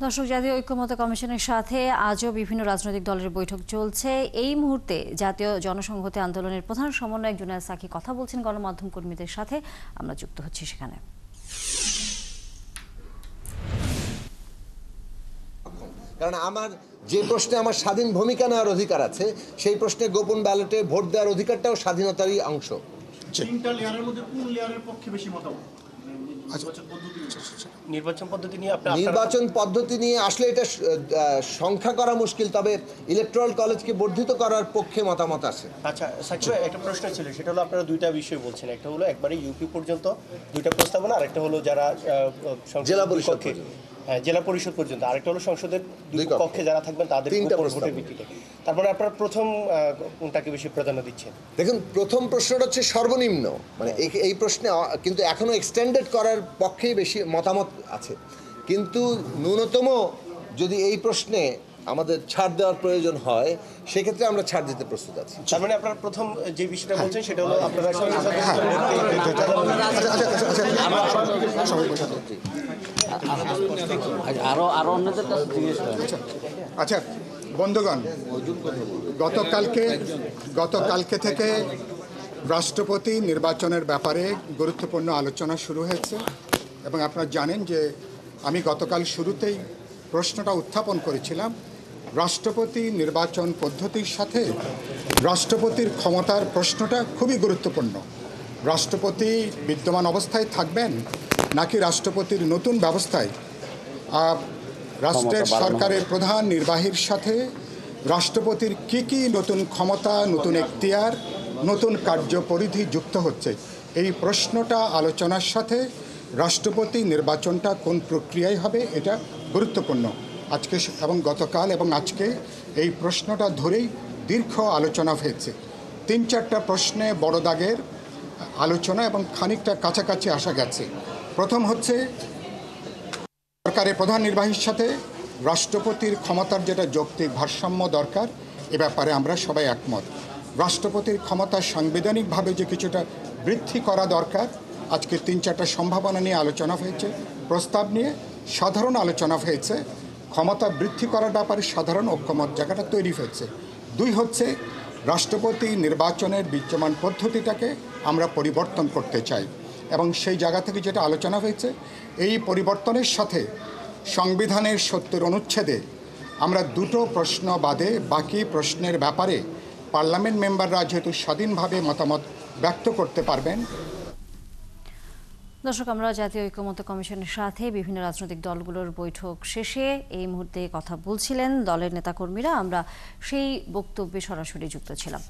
দর্শক, জাতীয় ঐক্যমত্য কমিশনের সাথে আজও বিভিন্ন রাজনৈতিক দলের বৈঠক চলছে। এই মুহূর্তে জাতীয় জনসংহতি আন্দোলনের প্রধান সমন্বয়ক জুনায়েদ সাকি কথা বলছেন গণমাধ্যম কর্মীদের সাথে। আমরা যুক্ত হচ্ছি সেখানে। কারণ আমার যে প্রশ্নে আমার স্বাধীন ভূমিকা নেওয়ার অধিকার আছে, সেই প্রশ্নে গোপন ব্যালটে ভোট দেওয়ার অধিকারটাও স্বাধীনতারই অংশ। নির্বাচন পদ্ধতি নিয়ে আসলে এটা সংখ্যা করা মুশকিল, তবে ইলেকট্রাল কলেজকে বর্ধিত করার পক্ষে মতামত আছে। আচ্ছা সাকিব ভাই, একটা প্রশ্ন ছিল, সেটা হলো আপনারা দুইটা বিষয় বলছেন, একটা হলো একবারে ইউপি পর্যন্ত দুইটা প্রস্তাবনা, আর একটা হলো যারা জেলা পরিষদ, হ্যাঁ জেলা পরিষদ পর্যন্ত, আরেকটা হলো সংসদের দুই কক্ষে যারা থাকবেন তাদের ভোটের ভিত্তিতে। তারপরে আপনারা প্রথম কোনটাকে বেশি প্রাধান্য দিচ্ছেন? দেখুন, প্রথম প্রশ্নটা হচ্ছে সর্বনিম্ন, মানে এই প্রশ্নে কিন্তু এখনো এক্সটেন্ডেড করার পক্ষেই বেশি মতামত আছে, কিন্তু ন্যূনতম যদি এই প্রশ্নে আমাদের ছাড় দেওয়ার প্রয়োজন হয় সেক্ষেত্রে আমরা ছাড় দিতে প্রস্তুত আছি। তার মানে আপনারা প্রথম যে বিষয়টা বলছেন সেটা হলো আপনারা আরো অন্যদের কাছে জিজ্ঞেস করেন। আচ্ছা বন্ধুগণ, গতকালকে থেকে রাষ্ট্রপতি নির্বাচনের ব্যাপারে গুরুত্বপূর্ণ আলোচনা শুরু হয়েছে এবং আপনারা জানেন যে আমি গতকাল শুরুতেই প্রশ্নটা উত্থাপন করেছিলাম, রাষ্ট্রপতি নির্বাচন পদ্ধতির সাথে রাষ্ট্রপতির ক্ষমতার প্রশ্নটা খুবই গুরুত্বপূর্ণ। রাষ্ট্রপতি বিদ্যমান অবস্থায় থাকবেন নাকি রাষ্ট্রপতির নতুন ব্যবস্থায় রাষ্ট্রের সরকারের প্রধান নির্বাহীর সাথে রাষ্ট্রপতির কি নতুন ক্ষমতা, নতুন এখতিয়ার, নতুন কার্যপরিধি যুক্ত হচ্ছে, এই প্রশ্নটা আলোচনার সাথে রাষ্ট্রপতি নির্বাচনটা কোন প্রক্রিয়ায় হবে এটা গুরুত্বপূর্ণ। আজকে এবং গতকাল এবং আজকে এই প্রশ্নটা ধরেই দীর্ঘ আলোচনা হয়েছে। ৩-৪টা প্রশ্নে বড় দাগের আলোচনা এবং খানিকটা কাছাকাছি আসা গেছে। প্রথম হচ্ছে সরকারের প্রধান নির্বাহীর সাথে রাষ্ট্রপতির ক্ষমতার যেটা যৌক্তিক ভারসাম্য দরকার, এ ব্যাপারে আমরা সবাই একমত। রাষ্ট্রপতির ক্ষমতা সাংবিধানিকভাবে যে কিছুটা বৃদ্ধি করা দরকার, আজকে ৩-৪টা সম্ভাবনা নিয়ে আলোচনা হয়েছে, প্রস্তাব নিয়ে সাধারণ আলোচনা হয়েছে। ক্ষমতা বৃদ্ধি করার ব্যাপারে সাধারণ ঐক্যমত জায়গাটা তৈরি হয়েছে। ২ হচ্ছে রাষ্ট্রপতি নির্বাচনের বিদ্যমান পদ্ধতিটাকে আমরা পরিবর্তন করতে চাই এবং সেই জায়গা থেকে যেটা আলোচনা হয়েছে, এই পরিবর্তনের সাথে সংবিধানের ৭০ অনুচ্ছেদে আমরা 2টো প্রশ্ন বাদে বাকি প্রশ্নের ব্যাপারে পার্লামেন্ট মেম্বাররা যেহেতু স্বাধীনভাবে মতামত ব্যক্ত করতে পারবেন। দর্শক, আমরা জাতীয় ঐক্যমত্য কমিশনের সাথে বিভিন্ন রাজনৈতিক দলগুলোর বৈঠক শেষে এই মুহূর্তে কথা বলছিলেন দলের নেতাকর্মীরা। আমরা সেই বক্তব্যে সরাসরি যুক্ত ছিলাম।